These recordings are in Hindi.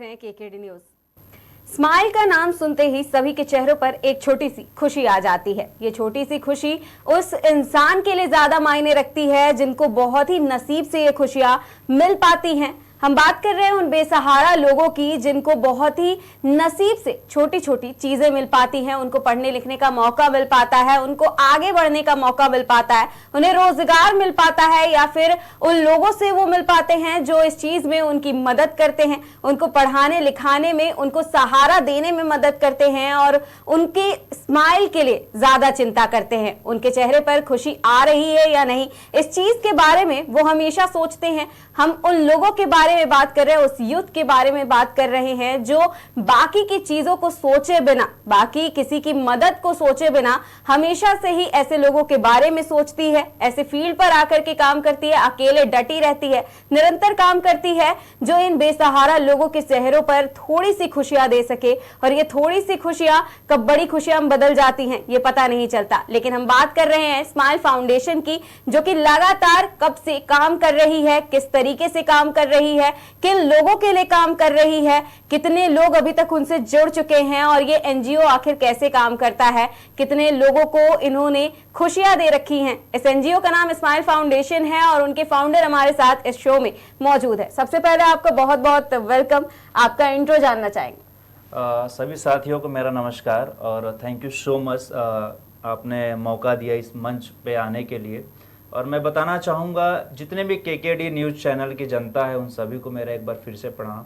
रहे हैं केकेडी न्यूज। स्माइल का नाम सुनते ही सभी के चेहरों पर एक छोटी सी खुशी आ जाती है। ये छोटी सी खुशी उस इंसान के लिए ज्यादा मायने रखती है जिनको बहुत ही नसीब से ये खुशियां मिल पाती हैं। हम बात कर रहे हैं उन बेसहारा लोगों की जिनको बहुत ही नसीब से छोटी छोटी चीजें मिल पाती हैं, उनको पढ़ने लिखने का मौका मिल पाता है, उनको आगे बढ़ने का मौका मिल पाता है, उन्हें रोजगार मिल पाता है या फिर उन लोगों से वो मिल पाते हैं जो इस चीज में उनकी मदद करते हैं, उनको पढ़ाने लिखाने में, उनको सहारा देने में मदद करते हैं और उनकी स्माइल के लिए ज्यादा चिंता करते हैं। उनके चेहरे पर खुशी आ रही है या नहीं, इस चीज के बारे में वो हमेशा सोचते हैं। हम उन लोगों के बारे में बात कर रहे हैं, उस यूथ के बारे में बात कर रहे हैं जो बाकी की चीजों को सोचे बिना, बाकी किसी की मदद को सोचे बिना हमेशा से ही ऐसे लोगों के बारे में सोचती है, ऐसे फील्ड पर आकर के काम करती है, अकेले डटी रहती है, निरंतर काम करती है जो इन बेसहारा लोगों के चेहरों पर थोड़ी सी खुशियां दे सके। और ये थोड़ी सी खुशियां कब बड़ी खुशियां बदल जाती हैं ये पता नहीं चलता। लेकिन हम बात कर रहे हैं स्माइल फाउंडेशन की, जो कि लगातार कब से काम कर रही है, किस तरीके से काम कर रही है, किन लोगों के लिए काम कर रही है, कितने लोग अभी तक उनसे जुड़ चुके हैं और ये एनजीओ आखिर कैसे काम करता है, कितने लोगों को इन्होंने खुशियां दे रखी हैं। इस एनजीओ का नाम स्माइल फाउंडेशन है और उनके फाउंडर हमारे साथ इस शो में मौजूद है। सबसे पहले आपका बहुत बहुत वेलकम, आपका इंट्रो जानना चाहेंगे। सभी साथियों को मेरा नमस्कार और थैंक यू सो मच, आपने मौका दिया इस मंच पे आने के लिए। और मैं बताना चाहूँगा जितने भी केकेडी न्यूज़ चैनल की जनता है उन सभी को मेरा एक बार फिर से प्रणाम।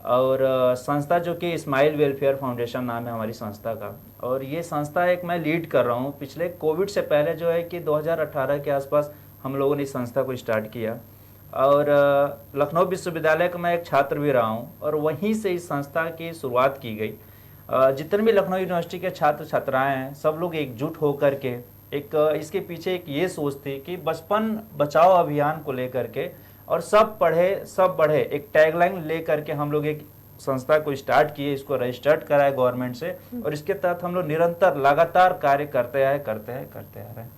और संस्था जो कि स्माइल वेलफेयर फाउंडेशन नाम है हमारी संस्था का, और ये संस्था एक मैं लीड कर रहा हूँ। पिछले कोविड से पहले जो है कि 2018 के आसपास हम लोगों ने इस संस्था को स्टार्ट किया और लखनऊ विश्वविद्यालय का मैं एक छात्र भी रहा हूँ और वहीं से इस संस्था की शुरुआत की गई। जितने भी लखनऊ यूनिवर्सिटी के छात्र छात्राएँ हैं सब लोग एकजुट होकर के एक इसके पीछे एक ये सोच थी कि बचपन बचाओ अभियान को लेकर के और सब पढ़े सब बढ़े एक टैगलाइन लेकर के हम लोग एक संस्था को स्टार्ट किए, इसको रजिस्टर्ड कराए गवर्नमेंट से और इसके तहत हम लोग निरंतर लगातार कार्य करते आ रहे हैं।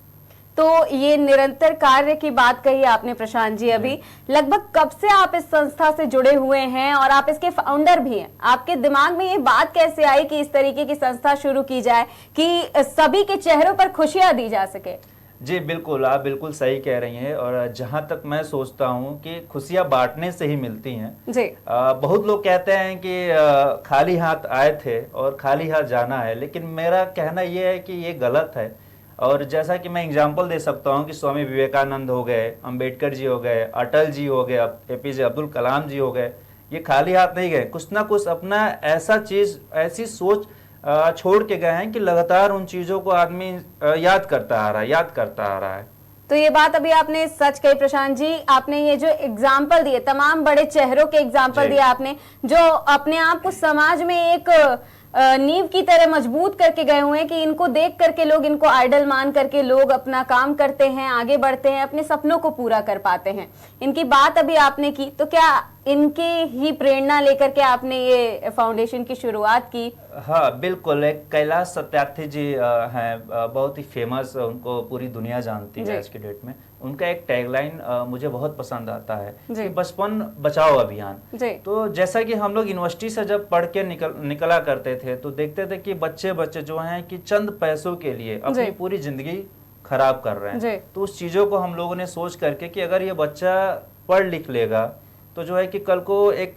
तो ये निरंतर कार्य की बात कही आपने प्रशांत जी, अभी लगभग कब से आप इस संस्था से जुड़े हुए हैं और आप इसके फाउंडर भी हैं? आपके दिमाग में ये बात कैसे आई कि इस तरीके की संस्था शुरू की जाए कि सभी के चेहरों पर खुशियां दी जा सके? जी बिल्कुल, आप बिल्कुल सही कह रही हैं। और जहां तक मैं सोचता हूं कि खुशियां बांटने से ही मिलती हैं जी। बहुत लोग कहते हैं कि खाली हाथ आए थे और खाली हाथ जाना है, लेकिन मेरा कहना यह है कि ये गलत है। और जैसा कि मैं एग्जांपल दे सकता हूं कि स्वामी विवेकानंद हो गए, अंबेडकर जी हो गए, अटल जी हो गए, एपीजे अब्दुल कलाम जी हो गए, ये खाली हाथ नहीं गए, कुछ ना कुछ अपना ऐसा चीज ऐसी सोच छोड़ के गए हैं कि लगातार उन चीजों को आदमी याद करता आ रहा है। तो ये बात अभी आपने सच कही प्रशांत जी, आपने ये जो एग्जाम्पल दिए, तमाम बड़े चेहरों के एग्जाम्पल दिए आपने, जो अपने आप को समाज में एक नींव की तरह मजबूत करके गए हुए हैं कि इनको देख करके लोग, इनको आइडल मान करके लोग अपना काम करते हैं, आगे बढ़ते हैं, अपने सपनों को पूरा कर पाते हैं। इनकी बात अभी आपने की, तो क्या इनके ही प्रेरणा लेकर के आपने ये फाउंडेशन की शुरुआत की? हाँ बिल्कुल, एक कैलाश सत्यार्थी जी हैं, बहुत ही फेमस, उनको पूरी दुनिया जानती है आज के डेट में। उनका एक टैगलाइन मुझे बहुत पसंद आता है कि बचपन बचाओ अभियान। तो जैसा कि हम लोग यूनिवर्सिटी से जब पढ़ के निकला करते थे तो देखते थे कि बच्चे जो हैं कि चंद पैसों के लिए अपनी पूरी जिंदगी खराब कर रहे हैं। तो उस चीजों को हम लोगों ने सोच करके कि अगर ये बच्चा पढ़ लिख लेगा तो जो है कि कल को एक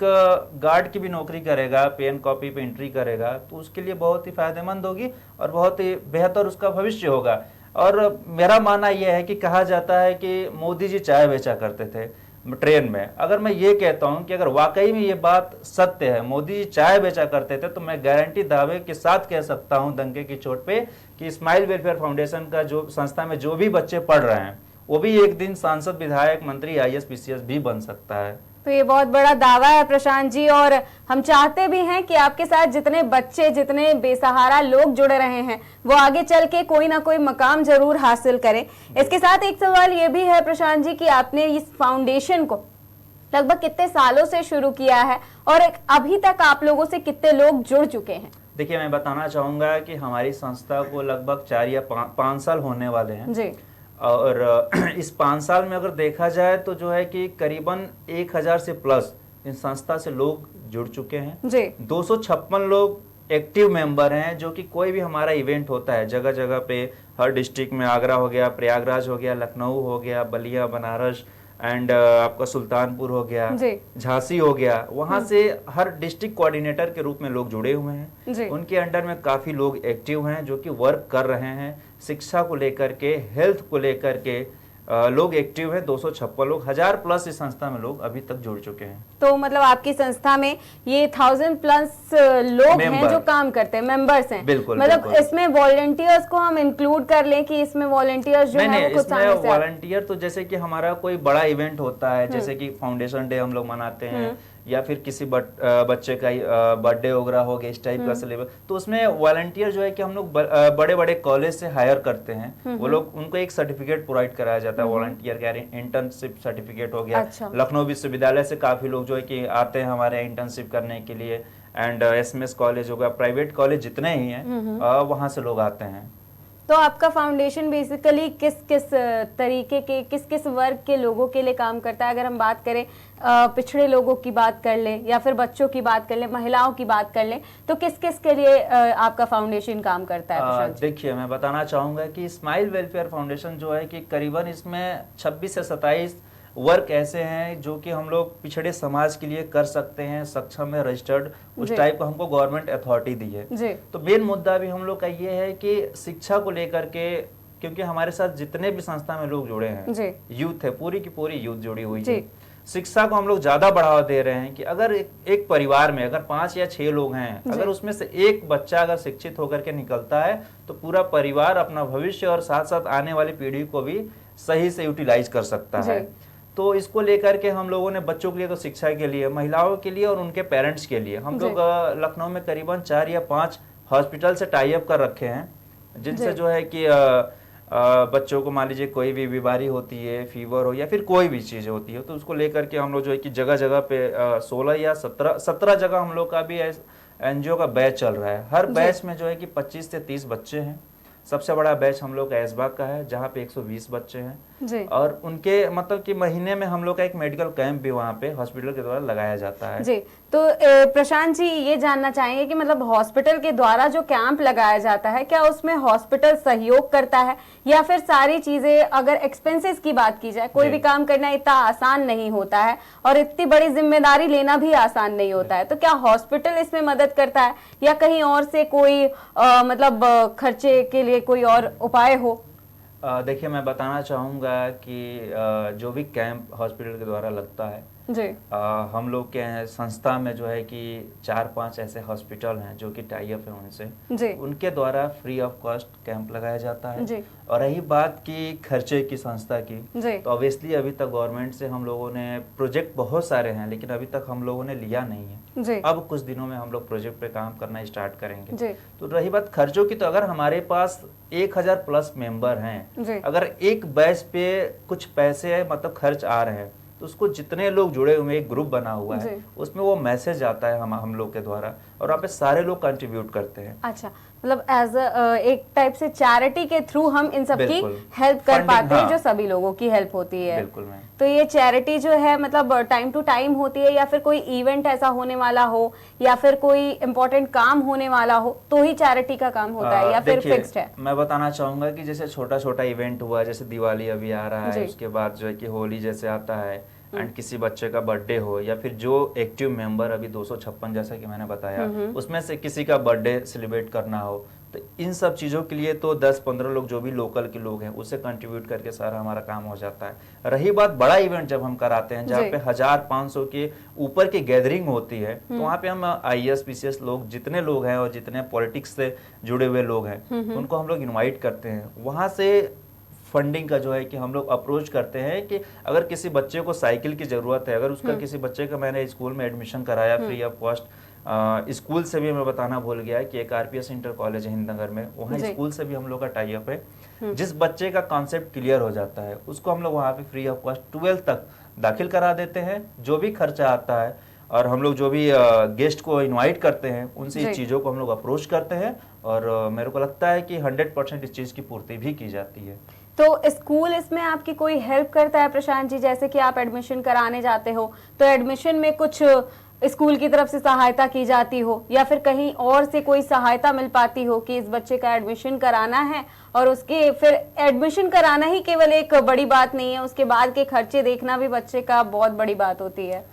गार्ड की भी नौकरी करेगा, पेन कॉपी पे एंट्री करेगा, तो उसके लिए बहुत ही फायदेमंद होगी और बहुत ही बेहतर उसका भविष्य होगा। और मेरा मानना यह है कि कहा जाता है कि मोदी जी चाय बेचा करते थे ट्रेन में। अगर मैं ये कहता हूं कि अगर वाकई में ये बात सत्य है, मोदी जी चाय बेचा करते थे, तो मैं गारंटी दावे के साथ कह सकता हूं डंके की चोट पे कि स्माइल वेलफेयर फाउंडेशन का जो संस्था में जो भी बच्चे पढ़ रहे हैं वो भी एक दिन सांसद, विधायक, मंत्री, IAS PCS भी बन सकता है। तो ये बहुत बड़ा दावा है प्रशांत जी, और हम चाहते भी हैं कि आपके साथ जितने बच्चे, जितने बेसहारा लोग जुड़े रहे हैं वो आगे चल के कोई ना कोई मकाम जरूर हासिल करें। इसके साथ एक सवाल ये भी है प्रशांत जी कि आपने इस फाउंडेशन को लगभग कितने सालों से शुरू किया है और अभी तक आप लोगों से कितने लोग जुड़ चुके हैं? देखिए, मैं बताना चाहूंगा कि हमारी संस्था को लगभग 4 या 5 साल होने वाले हैं जी। और इस 5 साल में अगर देखा जाए तो जो है कि करीबन 1000 से प्लस इन संस्था से लोग जुड़ चुके हैं जी 256 लोग एक्टिव मेंबर हैं, जो कि कोई भी हमारा इवेंट होता है जगह जगह पे, हर डिस्ट्रिक्ट में, आगरा हो गया, प्रयागराज हो गया, लखनऊ हो गया, बलिया, बनारस एंड आपका सुल्तानपुर हो गया, झांसी हो गया, वहां से हर डिस्ट्रिक्ट कोऑर्डिनेटर के रूप में लोग जुड़े हुए हैं। उनके अंडर में काफी लोग एक्टिव हैं जो कि वर्क कर रहे हैं शिक्षा को लेकर के, हेल्थ को लेकर के। लोग एक्टिव है 256 लोग, 1000+ इस संस्था में लोग अभी तक जुड़ चुके हैं। तो मतलब आपकी संस्था में ये 1000+ लोग हैं जो काम करते हैं, मेंबर्स हैं। बिल्कुल, मतलब बिल्कुल। इसमें वॉलंटियर्स को हम इंक्लूड कर लें कि इसमें वॉलंटियर्स जो है वो कुछ समय से वॉलंटियर तो जैसे कि हमारा कोई बड़ा इवेंट होता है, जैसे कि फाउंडेशन डे हम लोग मनाते हैं, या फिर किसी बच्चे का बर्थडे वगैरह हो गया, इस टाइप का सिलेबस, तो उसमें वॉलंटियर जो है कि हम लोग बड़े बड़े कॉलेज से हायर करते हैं। वो लोग, उनको एक सर्टिफिकेट प्रोवाइड कराया जाता है वॉलंटियर का, इंटर्नशिप सर्टिफिकेट हो गया। अच्छा। लखनऊ विश्वविद्यालय से काफी लोग जो है कि आते हैं हमारे इंटर्नशिप करने के लिए, एंड SMS कॉलेज होगा, प्राइवेट कॉलेज जितने ही हैं वहां से लोग आते हैं। तो आपका फाउंडेशन बेसिकली किस किस तरीके के, किस किस वर्ग के लोगों के लिए काम करता है? अगर हम बात करें पिछड़े लोगों की बात कर लें, या फिर बच्चों की बात कर लें, महिलाओं की बात कर लें, तो किस किस के लिए आपका फाउंडेशन काम करता है? देखिए, मैं बताना चाहूंगा कि स्माइल वेलफेयर फाउंडेशन जो है कि करीबन इसमें 26 से 27 वर्क ऐसे हैं जो कि हम लोग पिछड़े समाज के लिए कर सकते हैं, सक्षम है, रजिस्टर्ड, उस टाइप का हमको गवर्नमेंट अथॉरिटी दी है। तो मेन मुद्दा भी हम लोग का ये है कि शिक्षा को लेकर के, क्योंकि हमारे साथ जितने भी संस्था में लोग जुड़े हैं, यूथ है, पूरी की पूरी यूथ जुड़ी हुई है। शिक्षा को हम लोग ज्यादा बढ़ावा दे रहे हैं कि अगर एक परिवार में अगर 5 या 6 लोग हैं, अगर उसमें से एक बच्चा अगर शिक्षित होकर के निकलता है तो पूरा परिवार अपना भविष्य और साथ साथ आने वाली पीढ़ी को भी सही से यूटिलाइज कर सकता है। तो इसको लेकर के हम लोगों ने बच्चों के लिए तो शिक्षा के लिए, महिलाओं के लिए और उनके पेरेंट्स के लिए हम लोग लखनऊ में करीबन 4 या 5 हॉस्पिटल से टाई अप कर रखे हैं, जिनसे जो है कि बच्चों को मान लीजिए कोई भी बीमारी होती है, फीवर हो या फिर कोई भी चीज होती है, तो उसको लेकर के हम लोग जो है कि जगह जगह पे 16 या 17 जगह हम लोग का भी NGO का बैच चल रहा है। हर बैच में जो है कि 25 से 30 बच्चे हैं। सबसे बड़ा बैच हम लोग का ऐशबाग का है, जहाँ पे 120 बच्चे हैं, और उनके मतलब कि महीने में हम लोग का एक मेडिकल कैंप भी वहाँ पे हॉस्पिटल के द्वारा लगाया जाता है। जी, तो प्रशांत जी ये जानना चाहेंगे कि मतलब हॉस्पिटल के द्वारा जो कैंप लगाया जाता है, क्या उसमें हॉस्पिटल सहयोग करता है, या फिर सारी चीजें, अगर एक्सपेंसेस की बात की जाए, कोई भी काम करना इतना आसान नहीं होता है और इतनी बड़ी जिम्मेदारी लेना भी आसान नहीं होता है, तो क्या हॉस्पिटल इसमें मदद करता है, या कहीं और से कोई मतलब खर्चे के लिए कोई और उपाय हो? देखिए, मैं बताना चाहूँगा कि जो भी कैंप हॉस्पिटल के द्वारा लगता है जी, हम लोग के संस्था में जो है कि 4-5 ऐसे हॉस्पिटल हैं जो कि टाई अप है उनसे, उनके द्वारा फ्री ऑफ कॉस्ट कैंप लगाया जाता है जी। और रही बात की खर्चे की संस्था की, तो ऑब्वियसली अभी तक गवर्नमेंट से हम लोगों ने प्रोजेक्ट बहुत सारे हैं, लेकिन अभी तक हम लोगों ने लिया नहीं है। अब कुछ दिनों में हम लोग प्रोजेक्ट पे काम करना स्टार्ट करेंगे। तो रही बात खर्चों की, तो अगर हमारे पास 1000+ मेंबर हैं, अगर एक बैच पे कुछ पैसे मतलब खर्च आ रहे हैं, तो उसको जितने लोग जुड़े हुए, एक ग्रुप बना हुआ है, उसमें वो मैसेज आता है हम लोग के द्वारा, और वहाँ पे सारे लोग कंट्रीब्यूट करते हैं। अच्छा, मतलब एज एक टाइप से चैरिटी के थ्रू हम इन सबकी हेल्प कर पाते हैं, जो सभी लोगों की हेल्प होती है। बिल्कुल। तो ये चैरिटी जो है मतलब टाइम टू टाइम होती है, या फिर कोई इवेंट ऐसा होने वाला हो, या फिर कोई इम्पोर्टेंट काम होने वाला हो, तो ही चैरिटी का काम होता है, या फिर फिक्स्ड है? मैं बताना चाहूंगा कि जैसे छोटा छोटा इवेंट हुआ, जैसे दिवाली अभी आ रहा है, उसके बाद जो है कि होली जैसे आता है, एंड किसी बच्चे का बर्थडे हो, या फिर जो एक्टिव मेंबर अभी 256 जैसा कि मैंने बताया, उसमें से किसी का बर्थडे सेलिब्रेट करना हो, तो इन सब चीज़ों के लिए तो 10-15 लोग जो भी लोकल के लोग हैं उससे कंट्रीब्यूट करके सारा हमारा काम हो जाता है। रही बात बड़ा इवेंट जब हम कराते हैं, जहाँ पे 1500 के ऊपर की गैदरिंग होती है, तो वहाँ पे हम IAS PCS लोग, जितने लोग हैं और जितने पॉलिटिक्स से जुड़े हुए लोग हैं, उनको हम लोग इन्वाइट करते हैं। वहाँ से फंडिंग का जो है कि हम लोग अप्रोच करते हैं कि अगर किसी बच्चे को साइकिल की जरूरत है, अगर उसका किसी बच्चे का मैंने स्कूल में एडमिशन कराया फ्री ऑफ कॉस्ट, स्कूल से भी मैं बताना भूल गया कि एक RPS इंटर कॉलेज है हिंदनगर में, वहाँ स्कूल से भी हम लोग का टाई अप है। जिस बच्चे का कॉन्सेप्ट क्लियर हो जाता है उसको हम लोग वहाँ पे फ्री ऑफ कॉस्ट 12th तक दाखिल करा देते हैं। जो भी खर्चा आता है, और हम लोग जो भी गेस्ट को इनवाइट करते हैं, उनसे इस चीज़ों को हम लोग अप्रोच करते हैं, और मेरे को लगता है कि 100% इस चीज़ की पूर्ति भी की जाती है। तो स्कूल इसमें आपकी कोई हेल्प करता है प्रशांत जी? जैसे कि आप एडमिशन कराने जाते हो तो एडमिशन में कुछ स्कूल की तरफ से सहायता की जाती हो, या फिर कहीं और से कोई सहायता मिल पाती हो कि इस बच्चे का एडमिशन कराना है, और उसके फिर एडमिशन कराना ही केवल एक बड़ी बात नहीं है, उसके बाद के खर्चे देखना भी बच्चे का बहुत बड़ी बात होती है।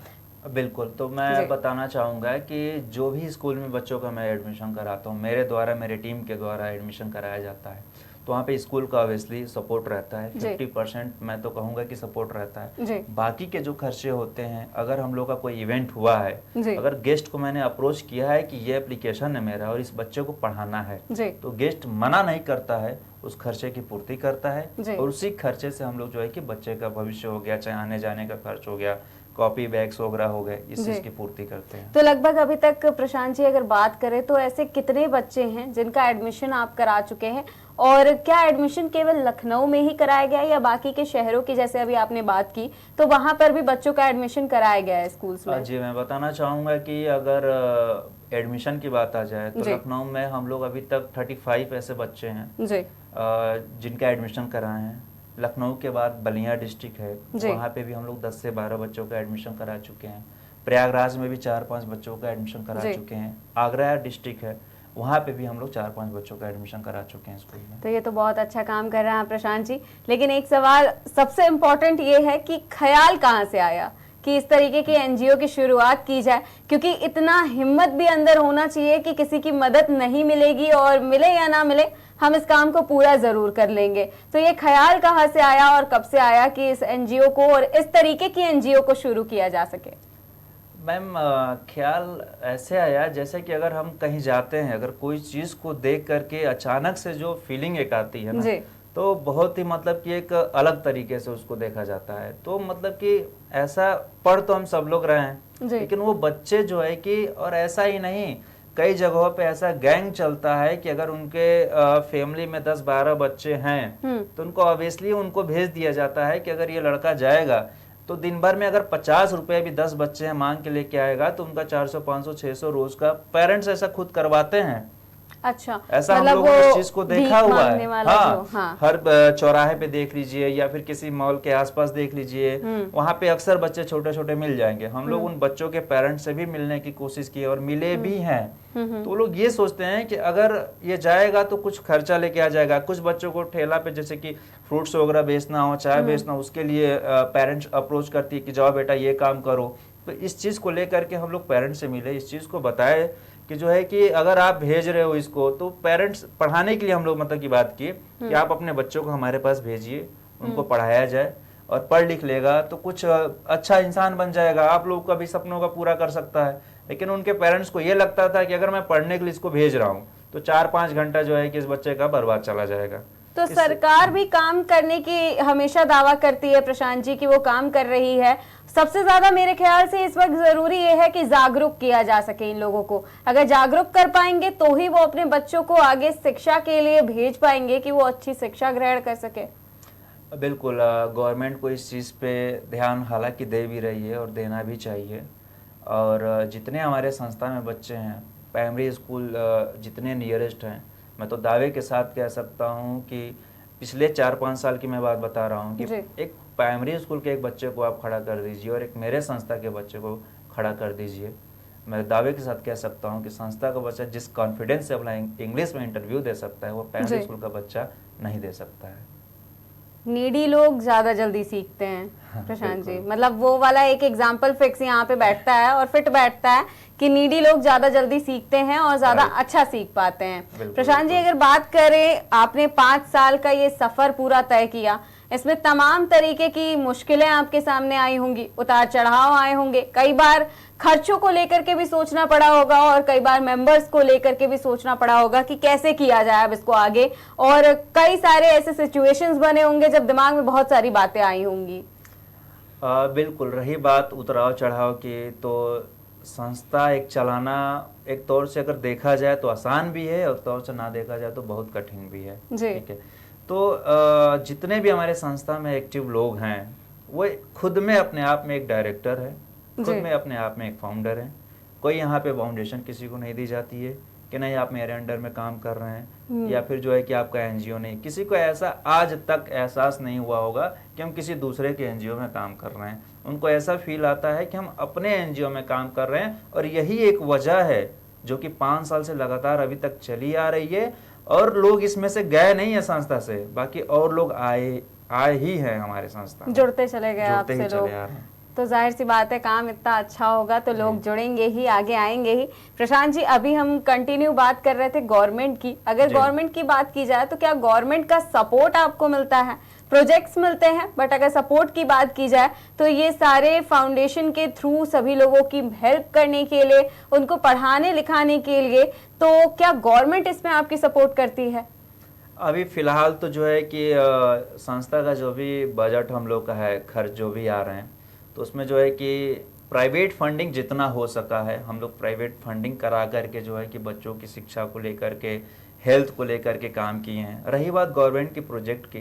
बिल्कुल, तो मैं बताना चाहूँगा कि जो भी स्कूल में बच्चों का मैं एडमिशन कराता हूँ, मेरे द्वारा, मेरे टीम के द्वारा एडमिशन कराया जाता है, तो वहाँ पे स्कूल का ऑब्वियसली सपोर्ट रहता है। 50% मैं तो कहूँगा कि सपोर्ट रहता है। बाकी के जो खर्चे होते हैं, अगर हम लोग का कोई इवेंट हुआ है, अगर गेस्ट को मैंने अप्रोच किया है कि ये एप्लीकेशन है मेरा और इस बच्चे को पढ़ाना है, तो गेस्ट मना नहीं करता है, उस खर्चे की पूर्ति करता है, और उसी खर्चे से हम लोग जो है कि बच्चे का भविष्य हो गया, चाहे आने जाने का खर्च हो गया, कॉपी बैग्स वगैरह हो गए, इस चीज की पूर्ति करते हैं। तो लगभग अभी तक प्रशांत जी अगर बात करें तो ऐसे कितने बच्चे हैं जिनका एडमिशन आप करा चुके हैं, और क्या एडमिशन केवल लखनऊ में ही कराया गया या बाकी के शहरों की, जैसे अभी आपने बात की, तो वहां पर भी बच्चों का एडमिशन कराया गया है स्कूल्स में? जी, मैं बताना चाहूंगा कि अगर एडमिशन की बात आ जाए तो लखनऊ में हम लोग अभी तक 35 ऐसे बच्चे हैं जिनका एडमिशन कराए हैं। लखनऊ के बाद बलिया डिस्ट्रिक्ट है, वहाँ पे भी हम लोग 10 से 12 बच्चों का एडमिशन करा चुके हैं। प्रयागराज में भी 4-5 बच्चों का एडमिशन करा चुके हैं। आगरा डिस्ट्रिक्ट है, वहाँ पे भी हम लोग 4-5 बच्चों का एडमिशन करा चुके हैं स्कूल में। तो ये तो बहुत अच्छा काम कर रहे हैं प्रशांत जी, लेकिन एक सवाल सबसे इम्पोर्टेंट ये है कि ख्याल कहाँ से आया कि इस तरीके की एनजीओ की शुरुआत की जाए? क्योंकि इतना हिम्मत भी अंदर होना चाहिए कि किसी की मदद नहीं मिलेगी और मिले या ना मिले, हम इस काम को पूरा जरूर कर लेंगे। तो ये ख्याल कहाँ से आया और कब से आया कि इस एनजीओ को और इस तरीके की एनजीओ को शुरू किया जा सके? मैम, ख्याल ऐसे आया जैसे कि अगर हम कहीं जाते हैं, अगर कोई चीज को देख करके अचानक से जो फीलिंग एक आती है ना, तो बहुत ही मतलब कि एक अलग तरीके से उसको देखा जाता है। तो मतलब कि ऐसा पढ़ तो हम सब लोग रहे हैं, लेकिन वो बच्चे जो है कि, और ऐसा ही नहीं, कई जगहों पे ऐसा गैंग चलता है कि अगर उनके फैमिली में 10-12 बच्चे हैं तो उनको ऑब्वियसली उनको भेज दिया जाता है कि अगर ये लड़का जाएगा तो दिन भर में अगर 50 रुपए भी 10 बच्चे हैं मांग के लेके आएगा तो उनका 400, 500, 600 रोज का पेरेंट्स ऐसा खुद करवाते हैं। अच्छा, ऐसा हम लोगों ने इस चीज को देखा हुआ है। हाँ, हर चौराहे पे देख लीजिए या फिर किसी मॉल के आसपास देख लीजिए, वहां पे अक्सर बच्चे छोटे छोटे मिल जाएंगे। हम लोग उन बच्चों के पेरेंट्स से भी मिलने की कोशिश की और मिले भी हैं। तो लोग ये सोचते हैं कि अगर ये जाएगा तो कुछ खर्चा लेके आ जाएगा। कुछ बच्चों को ठेला पे जैसे कि फ्रूट्स वगैरह बेचना हो, चाय बेचना हो, उसके लिए पेरेंट्स अप्रोच करती है कि जाओ बेटा ये काम करो। तो इस चीज को लेकर के हम लोग पेरेंट्स से मिले, इस चीज को बताए कि जो है कि अगर आप भेज रहे हो इसको तो पेरेंट्स पढ़ाने के लिए हम लोग मतलब की बात की कि आप अपने बच्चों को हमारे पास भेजिए, उनको पढ़ाया जाए और पढ़ लिख लेगा तो कुछ अच्छा इंसान बन जाएगा, आप लोग का भी सपनों का पूरा कर सकता है। लेकिन उनके पेरेंट्स को ये लगता था कि अगर मैं पढ़ने के लिए इसको भेज रहा हूँ तो 4-5 घंटा जो है कि इस बच्चे का बर्बाद चला जाएगा। तो सरकार भी काम करने की हमेशा दावा करती है प्रशांत जी कि वो काम कर रही है। सबसे ज्यादा मेरे ख्याल से इस वक्त जरूरी ये है कि जागरूक किया जा सके इन लोगों को। अगर जागरूक कर पाएंगे तो ही वो अपने बच्चों को आगे शिक्षा के लिए भेज पाएंगे कि वो अच्छी शिक्षा ग्रहण कर सके। बिल्कुल, गवर्नमेंट को इस चीज़ पे ध्यान हालांकि दे भी रही है और देना भी चाहिए। और जितने हमारे संस्था में बच्चे हैं, प्राइमरी स्कूल जितने नियरेस्ट हैं, मैं तो दावे के साथ कह सकता हूँ कि पिछले 4-5 साल की मैं बात बता रहा हूँ कि एक प्राइमरी स्कूल के एक बच्चे को आप खड़ा कर दीजिए और एक मेरे संस्था के बच्चे को खड़ा कर दीजिए, मैं दावे के साथ कह सकता हूँ कि संस्था का बच्चा जिस कॉन्फिडेंस से अपना इंग्लिश में इंटरव्यू दे सकता है वो प्राइमरी स्कूल का बच्चा नहीं दे सकता है। नीडी लोग ज्यादा जल्दी सीखते हैं प्रशांत जी, मतलब वो वाला एक एग्जाम्पल फिक्स यहाँ पे बैठता है और फिट बैठता है कि नीडी लोग ज्यादा जल्दी सीखते हैं और ज्यादा अच्छा सीख पाते हैं। प्रशांत जी, अगर बात करें, आपने 5 साल का ये सफर पूरा तय किया, इसमें तमाम तरीके की मुश्किलें आपके सामने आई होंगी, उतार चढ़ाव आए होंगे, कई बार खर्चों को लेकर के भी सोचना पड़ा होगा और कई बार मेंबर्स को लेकर के भी सोचना पड़ा होगा कि कैसे किया जाए अब इसको आगे, और कई सारे ऐसे सिचुएशंस बने होंगे जब दिमाग में बहुत सारी बातें आई होंगी। बिल्कुल, रही बात उतराव चढ़ाव की, तो संस्था एक चलाना एक तौर से अगर देखा जाए तो आसान भी है और तौर से ना देखा जाए तो बहुत कठिन भी है। ठीक है, तो जितने भी हमारे संस्था में एक्टिव लोग हैं वो खुद में अपने आप में एक डायरेक्टर है, खुद में अपने आप में एक फाउंडर है। कोई यहाँ पे फाउंडेशन किसी को नहीं दी जाती है, कि नहीं आप मेरे अंडर में काम कर रहे हैं, या फिर जो है कि आपका एनजीओ नहीं। किसी को ऐसा आज तक एहसास नहीं हुआ होगा कि हम किसी दूसरे के एनजीओ में काम कर रहे हैं। उनको ऐसा फील आता है कि हम अपने एनजीओ में काम कर रहे हैं, और यही एक वजह है जो कि 5 साल से लगातार अभी तक चली आ रही है। और लोग इसमें से गए नहीं है संस्था से, बाकी और लोग आए ही हैं हमारे संस्था में, जुड़ते चले गए आपसे लोग। चले आ रहे हैं। तो जाहिर सी बात है, काम इतना अच्छा होगा तो लोग जुड़ेंगे ही, आगे आएंगे ही। प्रशांत जी, अभी हम कंटिन्यू बात कर रहे थे गवर्नमेंट की। अगर गवर्नमेंट की बात की जाए तो क्या गवर्नमेंट का सपोर्ट आपको मिलता है? प्रोजेक्ट्स मिलते हैं, बट अगर सपोर्ट की बात की जाए तो ये सारे फाउंडेशन के थ्रू सभी लोगों की हेल्प करने के लिए, उनको पढ़ाने लिखाने के लिए, तो क्या गवर्नमेंट इसमें आपकी सपोर्ट करती है? अभी फिलहाल तो जो है कि संस्था का जो भी बजट हम लोग का है, खर्च जो भी आ रहे हैं, तो उसमें जो है कि प्राइवेट फंडिंग जितना हो सका है हम लोग प्राइवेट फंडिंग करा करके जो है कि बच्चों की शिक्षा को लेकर के, हेल्थ को लेकर के काम किए हैं। रही बात गवर्नमेंट की प्रोजेक्ट की,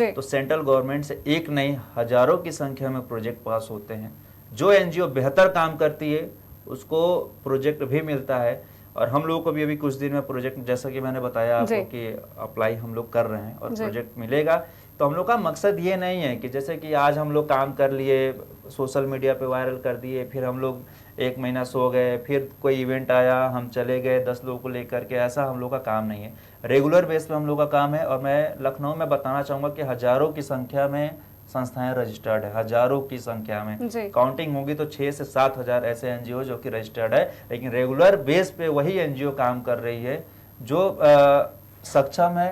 तो सेंट्रल गवर्नमेंट से एक नहीं हजारों की संख्या में प्रोजेक्ट पास होते हैं। जो एनजीओ बेहतर काम करती है उसको प्रोजेक्ट भी मिलता है। और हम लोगों को भी अभी कुछ दिन में प्रोजेक्ट, जैसा कि मैंने बताया आपको कि अप्लाई हम लोग कर रहे हैं और प्रोजेक्ट मिलेगा। तो हम लोग का मकसद ये नहीं है कि जैसे कि आज हम लोग काम कर लिए, सोशल मीडिया पे वायरल कर दिए, फिर हम लोग 1 महीना सो गए, फिर कोई इवेंट आया हम चले गए 10 लोगों को लेकर के, ऐसा हम लोग का काम नहीं है। रेगुलर बेस पे हम लोग का काम है। और मैं लखनऊ में बताना चाहूँगा कि हजारों की संख्या में संस्थाएं रजिस्टर्ड है, हजारों की संख्या में। काउंटिंग होगी तो 6 से 7 हजार ऐसे एनजीओ जो कि रजिस्टर्ड है, लेकिन रेगुलर बेस पे वही एनजीओ काम कर रही है जो सक्षम है,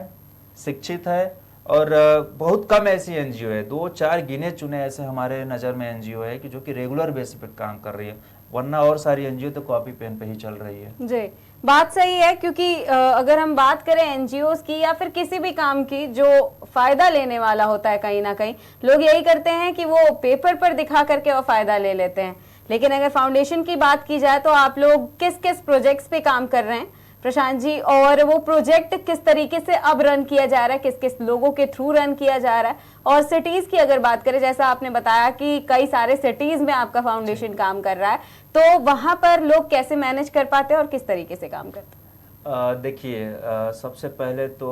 शिक्षित है। और बहुत कम ऐसी एनजीओ है, 2-4 गिने चुने ऐसे हमारे नज़र में एनजीओ है कि जो कि रेगुलर बेस पे काम कर रही है, वरना और सारी एनजीओ तो कॉपी पेन पे ही चल रही है। जी, बात सही है, क्योंकि अगर हम बात करें एनजीओज की या फिर किसी भी काम की जो फायदा लेने वाला होता है, कहीं ना कहीं लोग यही करते हैं कि वो पेपर पर दिखा करके वो फायदा ले लेते हैं। लेकिन अगर फाउंडेशन की बात की जाए तो आप लोग किस किस प्रोजेक्ट्स पे काम कर रहे हैं प्रशांत जी, और वो प्रोजेक्ट किस तरीके से अब रन किया जा रहा है, किस किस लोगों के थ्रू रन किया जा रहा है? और सिटीज की अगर बात करें, जैसा आपने बताया कि कई सारे सिटीज में आपका फाउंडेशन काम कर रहा है, तो वहां पर लोग कैसे मैनेज कर पाते हैं और किस तरीके से काम करते हैं? देखिए, सबसे पहले तो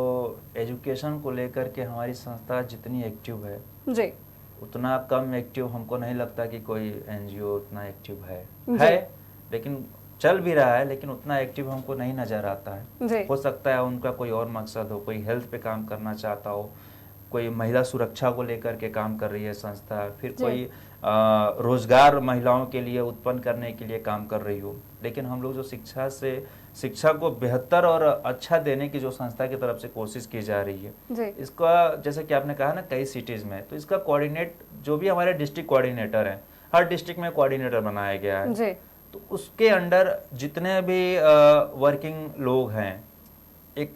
एजुकेशन को लेकर के हमारी संस्था जितनी एक्टिव है जी, उतना कम एक्टिव हमको नहीं लगता कि कोई एनजीओ उतना एक्टिव है, लेकिन चल भी रहा है, लेकिन उतना एक्टिव हमको नहीं नजर आता है। हो सकता है उनका कोई और मकसद हो, कोई हेल्थ पे काम करना चाहता हो, कोई महिला सुरक्षा को लेकर के काम कर रही है संस्था, फिर कोई रोजगार महिलाओं के लिए उत्पन्न करने के लिए काम कर रही हो। लेकिन हम लोग जो शिक्षा को बेहतर और अच्छा देने की जो संस्था की तरफ से कोशिश की जा रही है, इसका जैसे कि आपने कहा ना कई सिटीज में, तो इसका कोऑर्डिनेट जो भी हमारे डिस्ट्रिक्ट कोऑर्डिनेटर हैं, हर डिस्ट्रिक्ट में कोऑर्डिनेटर बनाया गया है, तो उसके अंडर जितने भी वर्किंग लोग हैं एक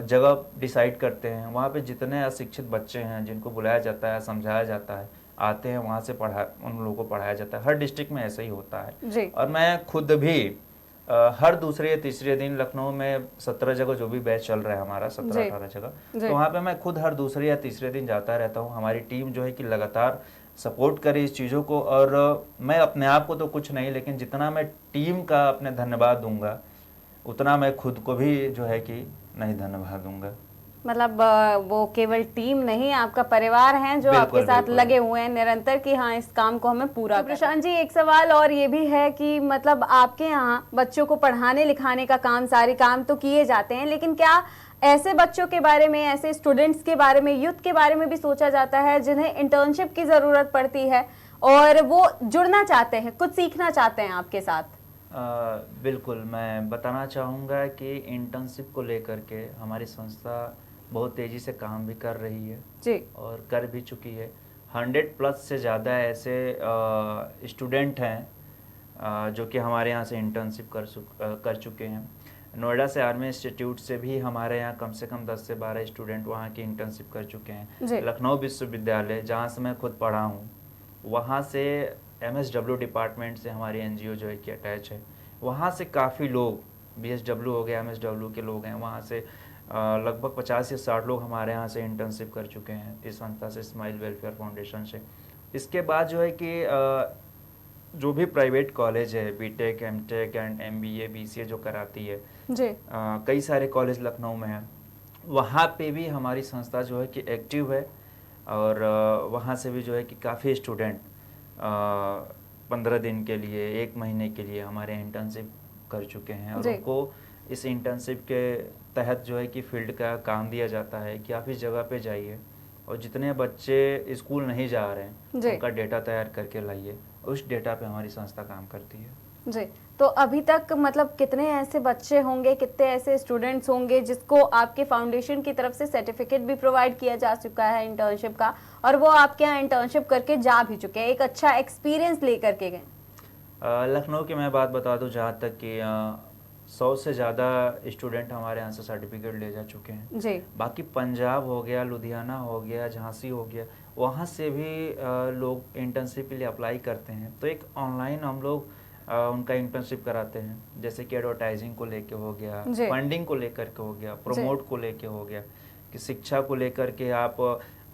जगह डिसाइड करते हैं, वहाँ पे जितने अशिक्षित बच्चे हैं जिनको बुलाया जाता है, समझाया जाता है, आते हैं वहाँ से उन लोगों को पढ़ाया जाता है। हर डिस्ट्रिक्ट में ऐसे ही होता है। और मैं खुद भी हर दूसरे या तीसरे दिन लखनऊ में 17 जगह जो भी बैच चल रहा है हमारा, 17-18 जगह, तो वहाँ पे मैं खुद हर दूसरे या तीसरे दिन जाता रहता हूँ। हमारी टीम जो है कि लगातार सपोर्ट करे इस चीज़ों को। और मैं अपने आप को तो कुछ नहीं, लेकिन जितना मैं टीम का अपने धन्यवाद दूंगा उतना मैं खुद को भी जो है कि नहीं धन्यवाद दूंगा। मतलब वो केवल टीम नहीं, आपका परिवार है जो आपके साथ लगे हुए हैं निरंतर कि हाँ इस काम को हमें पूरा। प्रशांत जी, एक सवाल और ये भी है कि मतलब आपके यहाँ बच्चों को पढ़ाने लिखाने का काम, सारे काम तो किए जाते हैं, लेकिन क्या ऐसे बच्चों के बारे में, ऐसे स्टूडेंट्स के बारे में, यूथ के बारे में भी सोचा जाता है जिन्हें इंटर्नशिप की जरूरत पड़ती है और वो जुड़ना चाहते हैं, कुछ सीखना चाहते हैं आपके साथ? बिल्कुल, मैं बताना चाहूँगा कि इंटर्नशिप को लेकर के हमारी संस्था बहुत तेज़ी से काम भी कर रही है जी, और कर भी चुकी है। 100+ से ज़्यादा ऐसे स्टूडेंट हैं जो कि हमारे यहाँ से इंटर्नशिप कर चुके हैं। नोएडा से आर्मी इंस्टीट्यूट से भी हमारे यहाँ कम से कम 10 से 12 स्टूडेंट वहाँ की इंटर्नशिप कर चुके हैं। लखनऊ विश्वविद्यालय जहाँ से मैं खुद पढ़ा हूँ, वहाँ से MSW डिपार्टमेंट से हमारी एनजीओ जो है कि अटैच है, वहाँ से काफ़ी लोग, BSW हो गया, MSW के लोग हैं, वहाँ से लगभग 50 से 60 लोग हमारे यहाँ से इंटर्नशिप कर चुके हैं इस संस्था से, स्माइल वेलफेयर फाउंडेशन से। इसके बाद जो है कि जो भी प्राइवेट कॉलेज है, BTech, MTech and MBA, BCA जो कराती है जी। कई सारे कॉलेज लखनऊ में हैं, वहाँ पे भी हमारी संस्था जो है कि एक्टिव है। और वहाँ से भी जो है कि काफ़ी स्टूडेंट 15 दिन के लिए, 1 महीने के लिए हमारे इंटर्नशिप कर चुके हैं। और उनको इस इंटर्नशिप के तहत जो है कि फील्ड का काम दिया जाता है कि आप इस जगह पे जाइए और जितने बच्चे स्कूल नहीं जा रहे हैं उनका डेटा तैयार करके लाइए। उस डेटा पे हमारी संस्था काम करती है। जी। तो अभी तक मतलब कितने ऐसे बच्चे होंगे, कितने ऐसे स्टूडेंट्स होंगे जिसको आपके फाउंडेशन की तरफ से सर्टिफिकेट भी प्रोवाइड किया जा चुका है इंटर्नशिप का, और वो आपके यहाँ इंटर्नशिप करके जा भी चुके हैं, एक अच्छा एक्सपीरियंस लेकर के गए? लखनऊ की मैं बात बता दूं, जहाँ तक कि 100 से ज़्यादा स्टूडेंट हमारे यहाँ से सर्टिफिकेट ले जा चुके हैं जी। बाकी पंजाब हो गया, लुधियाना हो गया, झांसी हो गया, वहाँ से भी लोग इंटर्नशिप के लिए अप्लाई करते हैं। तो एक ऑनलाइन हम लोग उनका इंटर्नशिप कराते हैं, जैसे कि एडवर्टाइजिंग को लेके हो गया, फंडिंग को लेकर के हो गया, प्रमोट को लेके हो गया, कि शिक्षा को लेकर के आप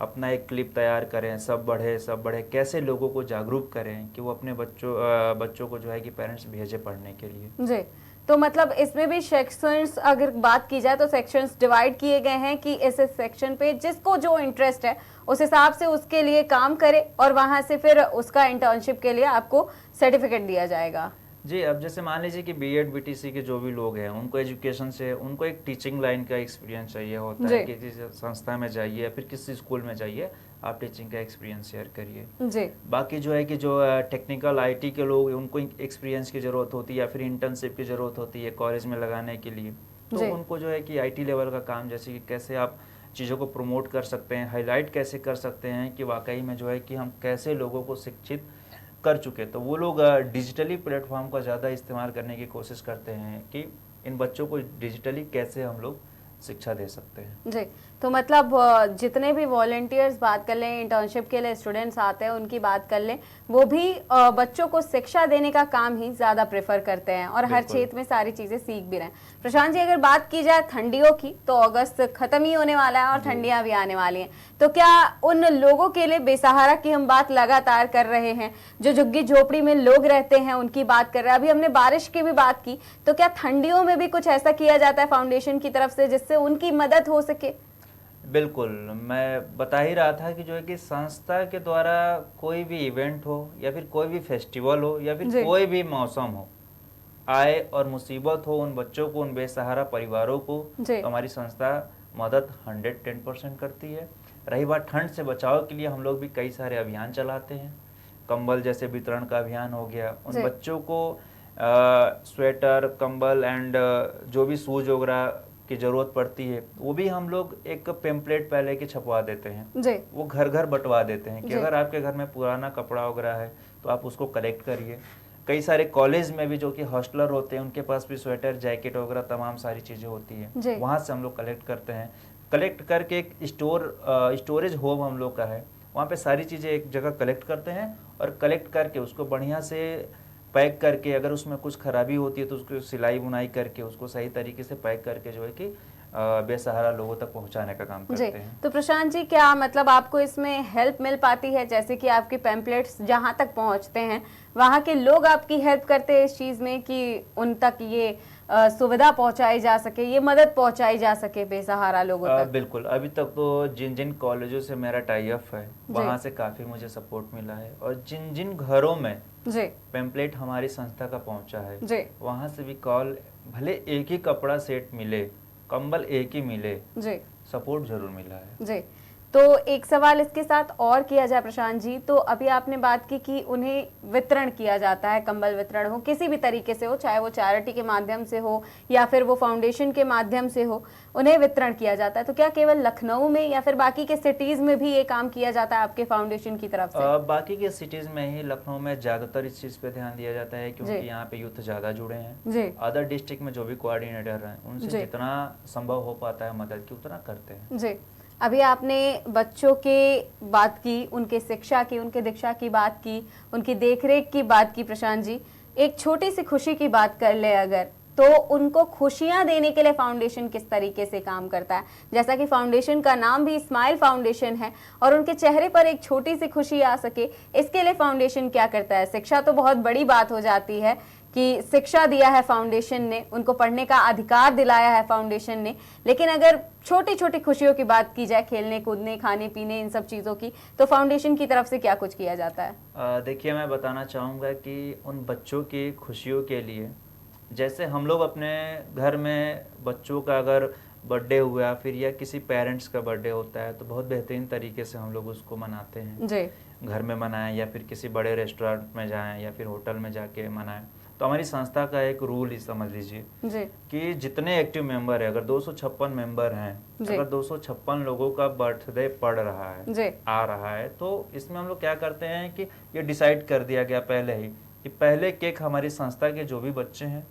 अपना एक क्लिप तैयार करें, सब बढ़े, कैसे लोगों को जागरूक करें कि वो अपने बच्चों को जो है कि पेरेंट्स भेजे पढ़ने के लिए। जी। तो मतलब इसमें भी सेक्शंस अगर बात की जाए तो सेक्शंस डिवाइड किए गए हैं कि इस सेक्शन पे जिसको जो इंटरेस्ट है उस हिसाब से उसके लिए काम करे और वहां से फिर उसका इंटर्नशिप के लिए आपको सर्टिफिकेट दिया जाएगा। जी। अब जैसे मान लीजिए कि बीएड बीटीसी के जो भी लोग हैं उनको एजुकेशन से उनको एक टीचिंग लाइन का एक्सपीरियंस चाहिए होता है कि किसी संस्था में जाइए या फिर किसी स्कूल में जाइए, आप टीचिंग का एक्सपीरियंस शेयर करिए। जी। बाकी जो है कि जो टेक्निकल आईटी के लोग उनको एक्सपीरियंस की ज़रूरत होती है या फिर इंटर्नशिप की ज़रूरत होती है कॉलेज में लगाने के लिए, तो उनको जो है कि आईटी लेवल का काम, जैसे कि कैसे आप चीज़ों को प्रमोट कर सकते हैं, हाईलाइट कैसे कर सकते हैं कि वाकई में जो है कि हम कैसे लोगों को शिक्षित कर चुके, तो वो लोग डिजिटली प्लेटफॉर्म का ज़्यादा इस्तेमाल करने की कोशिश करते हैं कि इन बच्चों को डिजिटली कैसे हम लोग शिक्षा दे सकते हैं। जी। तो मतलब जितने भी वॉलंटियर्स बात कर लें, इंटर्नशिप के लिए स्टूडेंट्स आते हैं उनकी बात कर लें, वो भी बच्चों को शिक्षा देने का काम ही ज़्यादा प्रेफर करते हैं और हर क्षेत्र में सारी चीज़ें सीख भी रहे हैं। प्रशांत जी, अगर बात की जाए ठंडियों की, तो अगस्त खत्म ही होने वाला है और ठंडियाँ भी आने वाली हैं, तो क्या उन लोगों के लिए बेसहारा की हम बात लगातार कर रहे हैं, जो झुग्गी झोपड़ी में लोग रहते हैं उनकी बात कर रहे हैं, अभी हमने बारिश की भी बात की, तो क्या ठंडियों में भी कुछ ऐसा किया जाता है फाउंडेशन की तरफ से जिससे उनकी मदद हो सके? बिल्कुल, मैं बता ही रहा था कि जो है कि संस्था के द्वारा कोई भी इवेंट हो या फिर कोई भी फेस्टिवल हो या फिर कोई भी मौसम हो, आए और मुसीबत हो, उन बच्चों को, उन बेसहारा परिवारों को, तो हमारी संस्था मदद 110% करती है। रही बात ठंड से बचाव के लिए, हम लोग भी कई सारे अभियान चलाते हैं। कंबल जैसे वितरण का अभियान हो गया, उन बच्चों को स्वेटर, कंबल एंड जो भी शूज वगैरह की जरूरत पड़ती है, वो भी हम लोग एक पेम्पलेट पहले के छपवा देते हैं, वो घर घर बंटवा देते हैं कि अगर आपके घर में पुराना कपड़ा वगैरह है तो आप उसको कलेक्ट करिए। कई सारे कॉलेज में भी जो कि हॉस्टलर होते हैं उनके पास भी स्वेटर, जैकेट वगैरह तमाम सारी चीज़ें होती हैं, वहाँ से हम लोग कलेक्ट करते हैं। कलेक्ट करके एक स्टोरेज होम हम लोग का है, वहाँ पे सारी चीज़ें एक जगह कलेक्ट करते हैं और कलेक्ट करके उसको बढ़िया से पैक करके, अगर उसमें कुछ खराबी होती है तो उसको सिलाई बुनाई करके उसको सही तरीके से पैक करके जो है कि बेसहारा लोगों तक पहुंचाने का काम करते हैं। तो प्रशांत जी, क्या मतलब आपको इसमें हेल्प मिल पाती है, जैसे कि आपके पैम्पलेट्स जहां तक पहुंचते हैं वहां के लोग आपकी हेल्प करते हैं इस चीज में कि उन तक ये सुविधा पहुंचाई जा सके, ये मदद पहुंचाई जा सके बेसहारा लोगों तक? बिल्कुल। अभी तक तो जिन जिन कॉलेजों से मेरा टाई अप है वहाँ से काफ़ी मुझे सपोर्ट मिला है, और जिन जिन घरों में पैम्पलेट हमारी संस्था का पहुँचा है वहाँ से भी कॉल, भले एक ही कपड़ा सेट मिले, कंबल एक ही मिले, सपोर्ट जरूर मिला है। जी। तो एक सवाल इसके साथ और किया जाए प्रशांत जी, तो अभी आपने बात की कि उन्हें वितरण किया जाता है, कंबल वितरण हो किसी भी तरीके से हो, चाहे वो चैरिटी के माध्यम से हो या फिर वो फाउंडेशन के माध्यम से हो, उन्हें वितरण किया जाता है। तो क्या केवल लखनऊ में या फिर बाकी के सिटीज में भी ये काम किया जाता है आपके फाउंडेशन की तरफ से? बाकी के सिटीज में ही, लखनऊ में ज्यादातर इस चीज पे ध्यान दिया जाता है क्योंकि यहाँ पे यूथ ज्यादा जुड़े हैं। अदर डिस्ट्रिक्ट में जो भी कोऑर्डिनेटर हैं उनसे जितना संभव हो पाता है मदद की उतना करते हैं। जी। अभी आपने बच्चों के बात की, उनके शिक्षा की, उनके दीक्षा की बात की, उनकी देखरेख की बात की। प्रशांत जी, एक छोटी सी खुशी की बात कर ले अगर, तो उनको खुशियां देने के लिए फाउंडेशन किस तरीके से काम करता है। जैसा कि फाउंडेशन का नाम भी स्माइल फाउंडेशन है और उनके चेहरे पर एक छोटी सी खुशी आ सके, इसके लिए फाउंडेशन क्या करता है। शिक्षा तो बहुत बड़ी बात हो जाती है कि शिक्षा दिया है फाउंडेशन ने, उनको पढ़ने का अधिकार दिलाया है फाउंडेशन ने, लेकिन अगर छोटी छोटी खुशियों की बात की जाए, खेलने कूदने खाने पीने इन सब चीज़ों की, तो फाउंडेशन की तरफ से क्या कुछ किया जाता है। देखिए, मैं बताना चाहूँगा कि उन बच्चों की खुशियों के लिए, जैसे हम लोग अपने घर में बच्चों का अगर बर्थडे हुआ फिर या किसी पेरेंट्स का बर्थडे होता है तो बहुत बेहतरीन तरीके से हम लोग उसको मनाते हैं जी। घर में मनाएं या फिर किसी बड़े रेस्टोरेंट में जाएं या फिर होटल में जाके मनाएं। तो हमारी संस्था का एक रूल ही समझ लीजिए कि जितने एक्टिव मेंबर है, अगर 256 मेंबर हैं, अगर 256 लोगों का बर्थडे पड़ रहा है, आ रहा है, तो इसमें हम लोग क्या करते हैं कि ये डिसाइड कर दिया गया पहले ही कि पहले केक हमारी संस्था के जो भी बच्चे हैं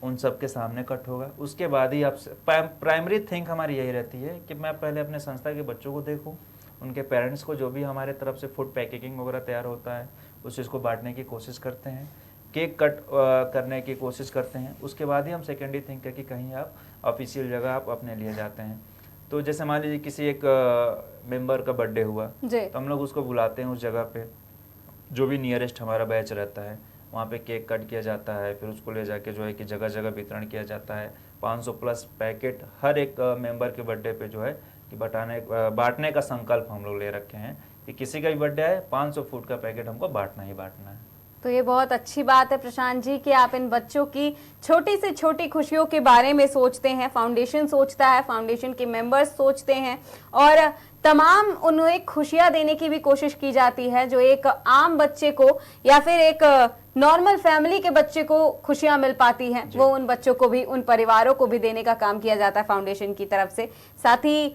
उन सब के सामने कट होगा। उसके बाद ही आप प्राइमरी थिंक हमारी यही रहती है कि मैं पहले अपने संस्था के बच्चों को देखूं, उनके पेरेंट्स को जो भी हमारे तरफ से फूड पैकेजिंग वगैरह तैयार होता है उस चीज़ को बांटने की कोशिश करते हैं, केक कट करने की कोशिश करते हैं। उसके बाद ही हम सेकेंडरी थिंक है कि कहीं आप ऑफिशियल जगह आप अपने लिए जाते हैं। तो जैसे मान लीजिए किसी एक मेंबर का बर्थडे हुआ तो हम लोग उसको बुलाते हैं उस जगह पे, जो भी नियरेस्ट हमारा बैच रहता है वहाँ पे केक कट किया जाता है, फिर उसको ले जाके जो है कि जगह जगह वितरण किया जाता है। 500 प्लस पैकेट हर एक मेंबर के बर्थडे पे जो है कि बांटने का संकल्प हम लोग ले रखे हैं कि किसी का भी बर्थडे है 500 फूड का पैकेट हमको बांटना ही बांटना है। तो ये बहुत अच्छी बात है प्रशांत जी कि आप इन बच्चों की छोटी से छोटी खुशियों के बारे में सोचते हैं, फाउंडेशन सोचता है, फाउंडेशन के मेंबर्स सोचते हैं और तमाम उन्हें खुशियां देने की भी कोशिश की जाती है। जो एक आम बच्चे को या फिर एक नॉर्मल फैमिली के बच्चे को खुशियां मिल पाती हैं, वो उन बच्चों को भी, उन परिवारों को भी देने का काम किया जाता है फाउंडेशन की तरफ से। साथ ही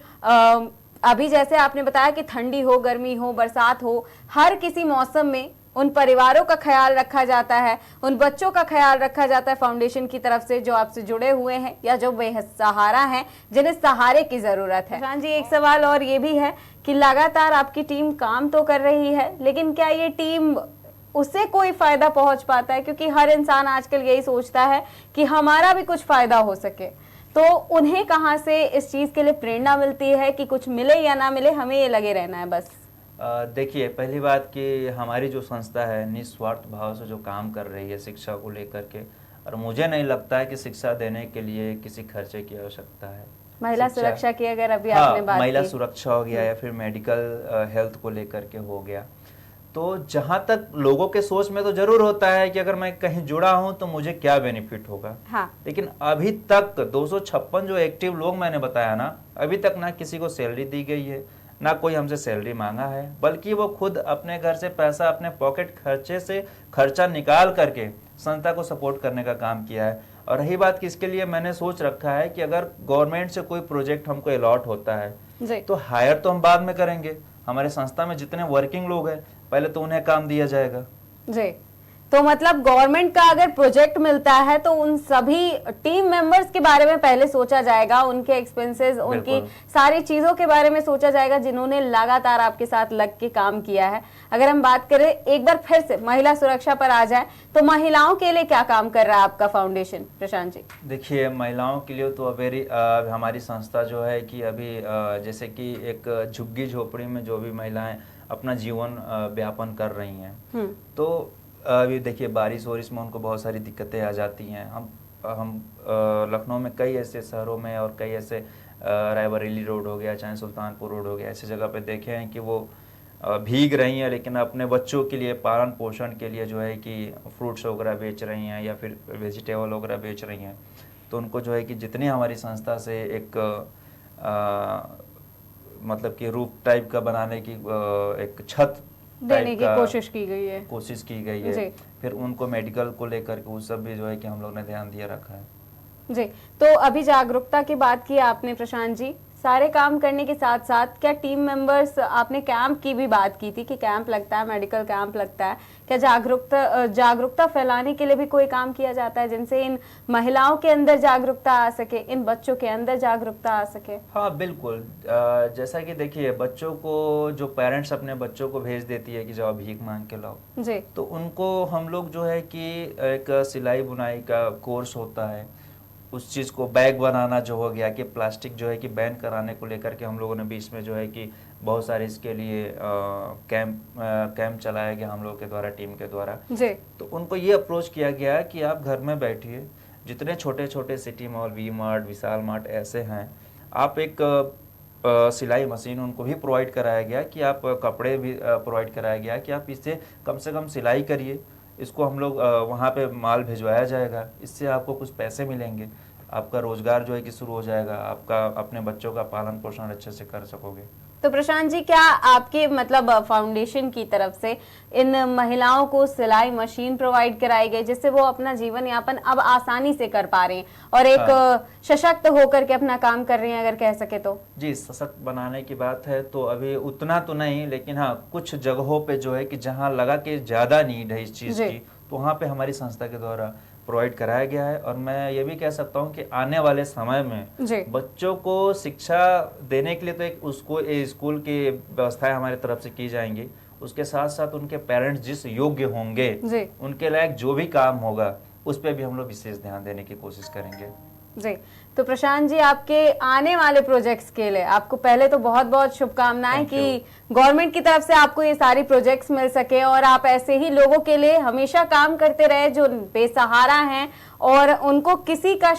अभी जैसे आपने बताया कि ठंडी हो, गर्मी हो, बरसात हो, हर किसी मौसम में उन परिवारों का ख्याल रखा जाता है, उन बच्चों का ख्याल रखा जाता है फाउंडेशन की तरफ से जो आपसे जुड़े हुए हैं या जो बेसहारा हैं, जिन्हें सहारे की जरूरत है। प्रशांत जी, एक सवाल और ये भी है कि लगातार आपकी टीम काम तो कर रही है, लेकिन क्या ये टीम उससे कोई फायदा पहुंच पाता है? क्योंकि हर इंसान आजकल यही सोचता है कि हमारा भी कुछ फायदा हो सके, तो उन्हें कहाँ से इस चीज के लिए प्रेरणा मिलती है कि कुछ मिले या ना मिले हमें ये लगे रहना है बस? देखिए, पहली बात कि हमारी जो संस्था है निस्वार्थ भाव से जो काम कर रही है शिक्षा को लेकर के, और मुझे नहीं लगता है कि शिक्षा देने के लिए किसी खर्चे की आवश्यकता है। महिला सुरक्षा की अगर अभी आपने बात महिला की, सुरक्षा हो गया या फिर मेडिकल हेल्थ को लेकर के हो गया, तो जहां तक लोगों के सोच में तो जरूर होता है कि अगर मैं कहीं जुड़ा हूं तो मुझे क्या बेनिफिट होगा। लेकिन अभी तक 256 जो एक्टिव लोग मैंने बताया ना, अभी तक ना किसी को सैलरी दी गई है, ना कोई हमसे सैलरी मांगा है, बल्कि वो खुद अपने घर से पैसा अपने पॉकेट खर्चे से खर्चा निकाल करके संस्था को सपोर्ट करने का काम किया है। और रही बात कि इसके लिए मैंने सोच रखा है कि अगर गवर्नमेंट से कोई प्रोजेक्ट हमको अलॉट होता है तो हायर तो हम बाद में करेंगे। हमारे संस्था में जितने वर्किंग लोग हैं पहले तो उन्हें काम दिया जाएगा जी। तो मतलब गवर्नमेंट का अगर प्रोजेक्ट मिलता है तो उन सभी टीम मेंबर्स के बारे में पहले सोचा जाएगा, उनके एक्सपेंसेस, उनकी सारी चीजों के बारे में सोचा जाएगा जिन्होंने लगातार आपके साथ लग के काम किया है। अगर हम बात करें एक बार फिर से महिला सुरक्षा पर आ जाए तो महिलाओं के लिए क्या काम कर रहा है आपका फाउंडेशन प्रशांत जी? देखिए, महिलाओं के लिए तो हमारी संस्था जो है कि अभी जैसे कि एक झुग्गी झोपड़ी में जो भी महिलाएं अपना जीवन व्यापन कर रही हैं, तो अभी देखिए बारिश में उनको बहुत सारी दिक्कतें आ जाती हैं। हम लखनऊ में कई ऐसे शहरों में और कई ऐसे रायबरेली रोड हो गया, चाहे सुल्तानपुर रोड हो गया, ऐसी जगह पे देखे हैं कि वो भीग रही हैं, लेकिन अपने बच्चों के लिए पालन पोषण के लिए जो है कि फ्रूट्स वगैरह बेच रही हैं या फिर वेजिटेबल वगैरह बेच रही हैं। तो उनको जो है कि जितनी हमारी संस्था से एक मतलब कि रूफ टाइप का बनाने की एक छत देने की कोशिश की गई है फिर उनको मेडिकल को लेकर के वो सब भी जो है कि हम लोग ने ध्यान दिया रखा है जी। तो अभी जागरूकता की बात की आपने प्रशांत जी, सारे काम करने के साथ साथ क्या टीम मेंबर्स, आपने कैंप की भी बात की थी कि कैंप लगता है, मेडिकल कैंप लगता है, क्या जागरूकता फैलाने के लिए भी कोई काम किया जाता है जिनसे इन महिलाओं के अंदर जागरूकता आ सके, इन बच्चों के अंदर जागरूकता आ सके? हाँ बिल्कुल, जैसा कि देखिए, बच्चों को जो पेरेंट्स अपने बच्चों को भेज देती है कि जाओ भीख मांग के लाओ जी, तो उनको हम लोग जो है कि एक सिलाई बुनाई का कोर्स होता है, उस चीज़ को बैग बनाना जो हो गया कि प्लास्टिक जो है कि बैन कराने को लेकर के हम लोगों ने बीच में जो है कि बहुत सारे इसके लिए कैंप चलाया गया हम लोगों के द्वारा, टीम के द्वारा जी, तो उनको ये अप्रोच किया गया कि आप घर में बैठिए, जितने छोटे छोटे City Mall, V Mart, Vishal Mart ऐसे हैं, आप एक सिलाई मशीन उनको भी प्रोवाइड कराया गया कि आप कपड़े भी प्रोवाइड कराया गया कि आप इससे कम से कम सिलाई करिए, इसको हम लोग वहाँ पे माल भिजवाया जाएगा, इससे आपको कुछ पैसे मिलेंगे, आपका रोजगार जो है कि शुरू हो जाएगा, आपका अपने बच्चों का पालन पोषण अच्छे से कर सकोगे। तो प्रशांत जी, क्या आपके मतलब फाउंडेशन की तरफ से इन महिलाओं को सिलाई मशीन प्रोवाइड कराई गई जिससे वो अपना जीवन यापन अब आसानी से कर पा रहे हैं और एक सशक्त होकर के अपना काम कर रहे हैं, अगर कह सके तो? जी, सशक्त बनाने की बात है तो अभी उतना तो नहीं, लेकिन हाँ कुछ जगहों पे जो है कि जहाँ लगा कि ज्यादा नीड है इस चीज की, तो वहाँ पे हमारी संस्था के द्वारा प्रोवाइड कराया गया है। और मैं ये भी कह सकता हूँ कि आने वाले समय में बच्चों को शिक्षा देने के लिए तो एक उसको स्कूल की व्यवस्थाएं हमारी तरफ से की जाएंगी, उसके साथ साथ उनके पेरेंट्स जिस योग्य होंगे उनके लायक जो भी काम होगा उस पर भी हम लोग विशेष ध्यान देने की कोशिश करेंगे। जी, तो प्रशांत जी, आपके आने वाले प्रोजेक्ट्स के लिए आपको पहले तो बहुत बहुत शुभकामनाएं कि गवर्नमेंट की तरफ से आपको ये सारी प्रोजेक्ट्स मिल सके और आप ऐसे ही लोगों के लिए हमेशा काम करते रहे जो बेसहारा हैं और उनको किसी का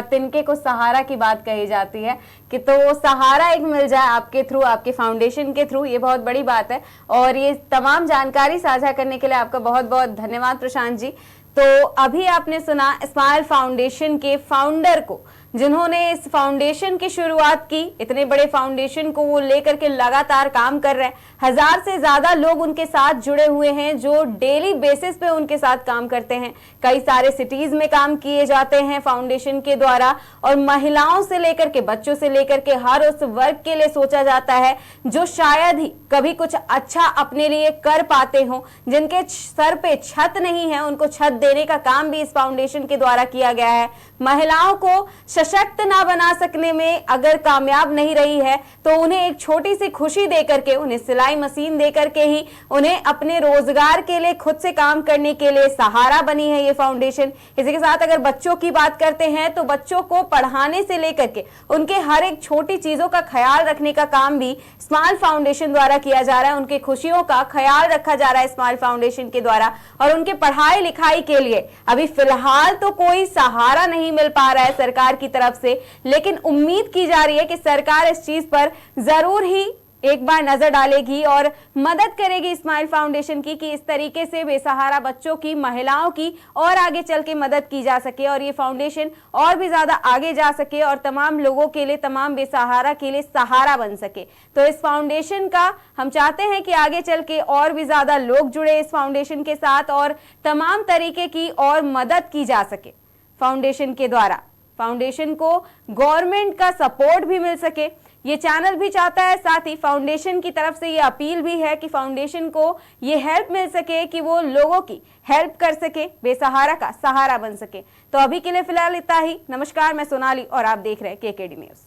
तिनके को सहारा की बात कही जाती है कि तो वो सहारा एक मिल जाए आपके थ्रू, आपके फाउंडेशन के थ्रू, ये बहुत बड़ी बात है। और ये तमाम जानकारी साझा करने के लिए आपका बहुत बहुत धन्यवाद प्रशांत जी। तो अभी आपने सुना स्माइल फाउंडेशन के फाउंडर को, जिन्होंने इस फाउंडेशन की शुरुआत की, इतने बड़े फाउंडेशन को वो लेकर के लगातार काम कर रहे हैं। 1000 से ज्यादा लोग उनके साथ जुड़े हुए हैं जो डेली बेसिस पे उनके साथ काम करते हैं। कई सारे सिटीज में काम किए जाते हैं फाउंडेशन के द्वारा और महिलाओं से लेकर के बच्चों से लेकर के हर उस वर्ग के लिए सोचा जाता है जो शायद ही कभी कुछ अच्छा अपने लिए कर पाते हो, जिनके सर पे छत नहीं है, उनको छत देने का काम भी इस फाउंडेशन के द्वारा किया गया है। महिलाओं को सशक्त ना बना सकने में अगर कामयाब नहीं रही है तो उन्हें एक छोटी सी खुशी देकर के, उन्हें सिलाई मशीन देकर के ही उन्हें अपने रोजगार के लिए खुद से काम करने के लिए सहारा बनी है ये फाउंडेशन। इसी के साथ अगर बच्चों की बात करते हैं तो बच्चों को पढ़ाने से लेकर के उनके हर एक छोटी चीजों का ख्याल रखने का काम भी स्माइल फाउंडेशन द्वारा किया जा रहा है। उनकी खुशियों का ख्याल रखा जा रहा है स्माइल फाउंडेशन के द्वारा और उनके पढ़ाई लिखाई के लिए अभी फिलहाल तो कोई सहारा नहीं मिल पा रहा है सरकार की तरफ से, लेकिन उम्मीद की जा रही है कि सरकार इस चीज पर जरूर ही एक बार नजर डालेगी और मदद करेगी स्माइल फाउंडेशन की कि इस तरीके से बेसहारा बच्चों की, महिलाओं की और आगे चल के मदद की जा सके और ये फाउंडेशन और भी ज्यादा आगे जा सके और तमाम लोगों के लिए, तमाम बेसहारा के लिए सहारा बन सके। तो इस फाउंडेशन का हम चाहते हैं कि आगे चल के और भी ज्यादा लोग जुड़े इस फाउंडेशन के साथ और तमाम तरीके की और मदद की जा सके फाउंडेशन के द्वारा। फाउंडेशन को गवर्नमेंट का सपोर्ट भी मिल सके, ये चैनल भी चाहता है। साथ ही फाउंडेशन की तरफ से ये अपील भी है कि फाउंडेशन को ये हेल्प मिल सके कि वो लोगों की हेल्प कर सके, बेसहारा का सहारा बन सके। तो अभी के लिए फिलहाल इतना ही। नमस्कार, मैं सोनाली और आप देख रहे हैं केकेडी न्यूज।